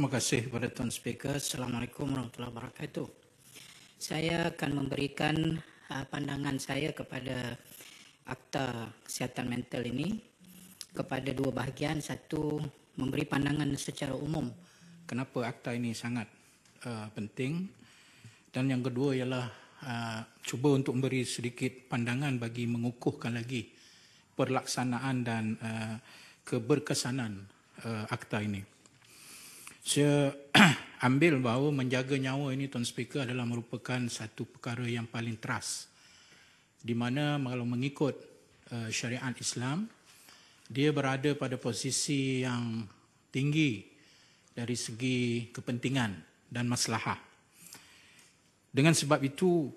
Terima kasih kepada Tuan Speaker. Assalamualaikum warahmatullahi wabarakatuh. Saya akan memberikan pandangan saya kepada Akta Kesihatan Mental ini kepada dua bahagian. Satu, memberi pandangan secara umum kenapa akta ini sangat penting, dan yang kedua ialah cuba untuk memberi sedikit pandangan bagi mengukuhkan lagi pelaksanaan dan keberkesanan akta ini. Saya ambil bahawa menjaga nyawa ini, Tuan Speaker, adalah merupakan satu perkara yang paling teras, di mana kalau mengikut syariat Islam, dia berada pada posisi yang tinggi dari segi kepentingan dan maslahah. Dengan sebab itu,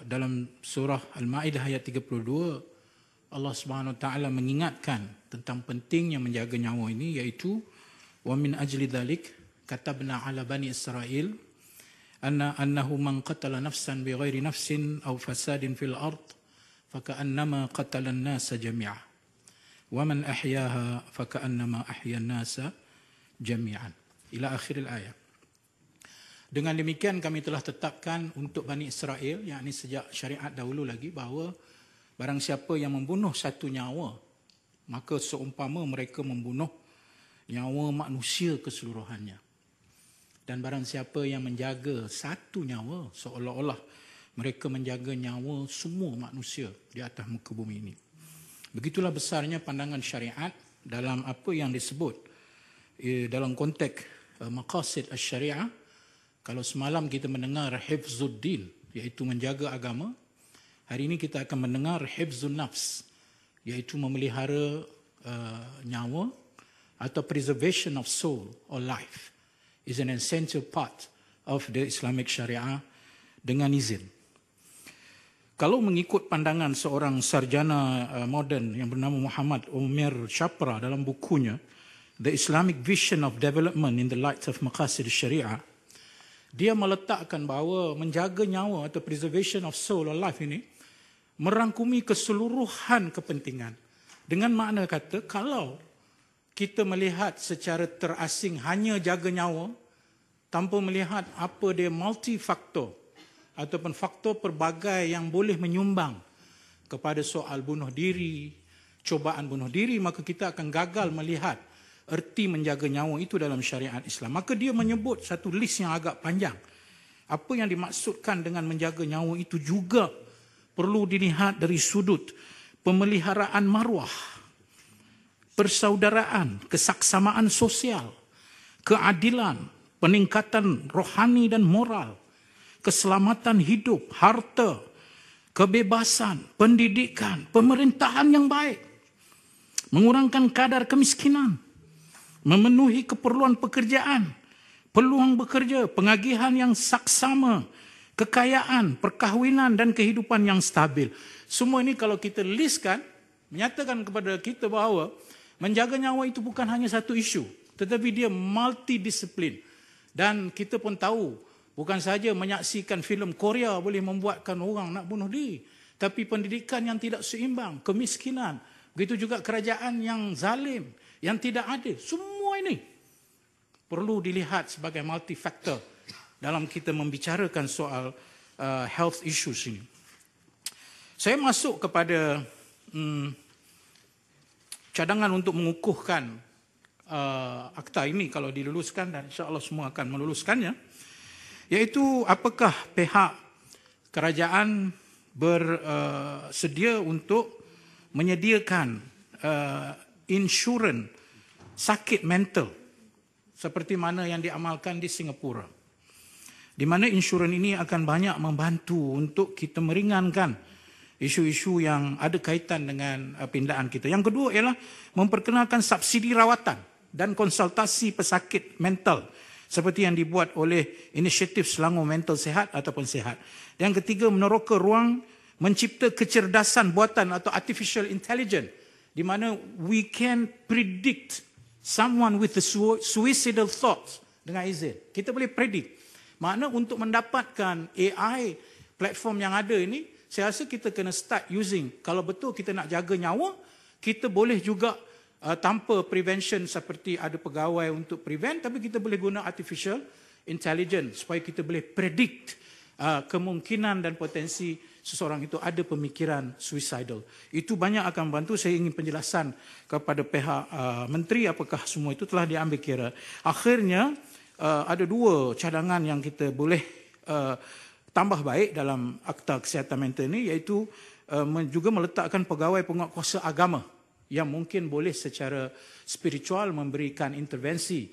dalam surah Al-Ma'idah ayat 32, Allah Subhanahu Wa Taala mengingatkan tentang pentingnya menjaga nyawa ini, iaitu wa min ajli dhalik katabna ala bani Israel annahu man qatala nafsan bighairi nafsin aw fasadin fil ard faka'annama qatala an-nasa jami'a wa man ahyaha faka'annama ahya an-nasa jami'an ila akhir al-ayat. Dengan demikian kami telah tetapkan untuk Bani Israel, yakni sejak syariat dahulu lagi, bahawa barang siapa yang membunuh satu nyawa, maka seumpama mereka membunuh nyawa manusia keseluruhannya. Dan barang siapa yang menjaga satu nyawa, seolah-olah mereka menjaga nyawa semua manusia di atas muka bumi ini. Begitulah besarnya pandangan syariat dalam apa yang disebut dalam konteks maqasid asy-syariah. Kalau semalam kita mendengar hifzuddin, iaitu menjaga agama, hari ini kita akan mendengar hifzun nafs, iaitu memelihara nyawa, atau preservation of soul or life is an essential part of the Islamic Sharia dengan izin. Kalau mengikut pandangan seorang sarjana moden yang bernama Muhammad Umar Shapra dalam bukunya The Islamic Vision of Development in the Light of Maqasid Sharia, dia meletakkan bahawa menjaga nyawa atau preservation of soul or life ini merangkumi keseluruhan kepentingan. Dengan makna kata, kalau kita melihat secara terasing hanya jaga nyawa tanpa melihat apa dia multifaktor ataupun faktor pelbagai yang boleh menyumbang kepada soal bunuh diri, cubaan bunuh diri, maka kita akan gagal melihat erti menjaga nyawa itu dalam syariat Islam. Maka dia menyebut satu list yang agak panjang. Apa yang dimaksudkan dengan menjaga nyawa itu juga perlu dilihat dari sudut pemeliharaan maruah, persaudaraan, kesaksamaan sosial, keadilan, peningkatan rohani dan moral, keselamatan hidup, harta, kebebasan, pendidikan, pemerintahan yang baik, mengurangkan kadar kemiskinan, memenuhi keperluan pekerjaan, peluang bekerja, pengagihan yang saksama, kekayaan, perkahwinan dan kehidupan yang stabil. Semua ini kalau kita listkan, menyatakan kepada kita bahawa menjaga nyawa itu bukan hanya satu isu, tetapi dia multidisiplin. Dan kita pun tahu, bukan saja menyaksikan filem Korea boleh membuatkan orang nak bunuh diri, tapi pendidikan yang tidak seimbang, kemiskinan, begitu juga kerajaan yang zalim, yang tidak adil. Semua ini perlu dilihat sebagai multifaktor dalam kita membicarakan soal health issues ini. Saya masuk kepada cadangan untuk mengukuhkan akta ini kalau diluluskan, dan insya-Allah semua akan meluluskannya, iaitu apakah pihak kerajaan bersedia untuk menyediakan insurans sakit mental seperti mana yang diamalkan di Singapura, di mana insurans ini akan banyak membantu untuk kita meringankan isu-isu yang ada kaitan dengan pindaan kita. Yang kedua ialah memperkenalkan subsidi rawatan dan konsultasi pesakit mental seperti yang dibuat oleh inisiatif Selangor Mental Sihat ataupun Sihat. Yang ketiga, meneroka ruang mencipta kecerdasan buatan atau artificial intelligence, di mana we can predict someone with the suicidal thoughts dengan izin. Kita boleh predict. Makna untuk mendapatkan AI platform yang ada ini, saya rasa kita kena start using. Kalau betul kita nak jaga nyawa, kita boleh juga tanpa prevention seperti ada pegawai untuk prevent, tapi kita boleh guna artificial intelligence supaya kita boleh predict kemungkinan dan potensi seseorang itu ada pemikiran suicidal. Itu banyak akan membantu. Saya ingin penjelasan kepada pihak menteri apakah semua itu telah diambil kira. Akhirnya ada dua cadangan yang kita boleh tambah baik dalam Akta Kesihatan Mental ini, iaitu juga meletakkan pegawai penguatkuasa agama yang mungkin boleh secara spiritual memberikan intervensi,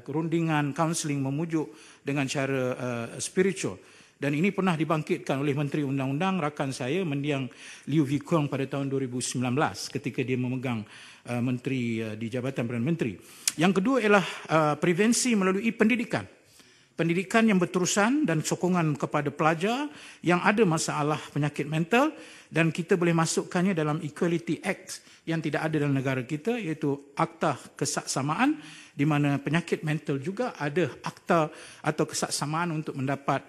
rundingan, kaunseling, memujuk dengan cara spiritual. Dan ini pernah dibangkitkan oleh Menteri Undang-Undang rakan saya, Mendiang Liew Wee Kuang, pada tahun 2019 ketika dia memegang menteri di Jabatan Perdana Menteri. Yang kedua ialah prevensi melalui pendidikan. Pendidikan yang berterusan dan sokongan kepada pelajar yang ada masalah penyakit mental, dan kita boleh masukkannya dalam Equality Act yang tidak ada dalam negara kita, iaitu Akta Kesaksamaan, di mana penyakit mental juga ada akta atau kesaksamaan untuk mendapat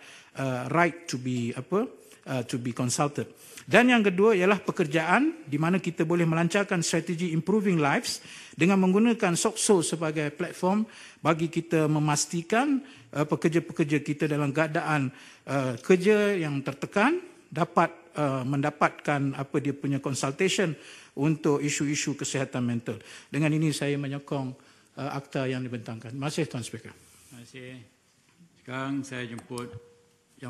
right to be consulted. Dan yang kedua ialah pekerjaan, di mana kita boleh melancarkan strategi improving lives dengan menggunakan SOCSO sebagai platform bagi kita memastikan pekerja-pekerja kita dalam keadaan kerja yang tertekan dapat mendapatkan dia punya consultation untuk isu-isu kesihatan mental. Dengan ini saya menyokong akta yang dibentangkan. Terima kasih, Tuan Speaker. Terima kasih. Sekarang saya jemput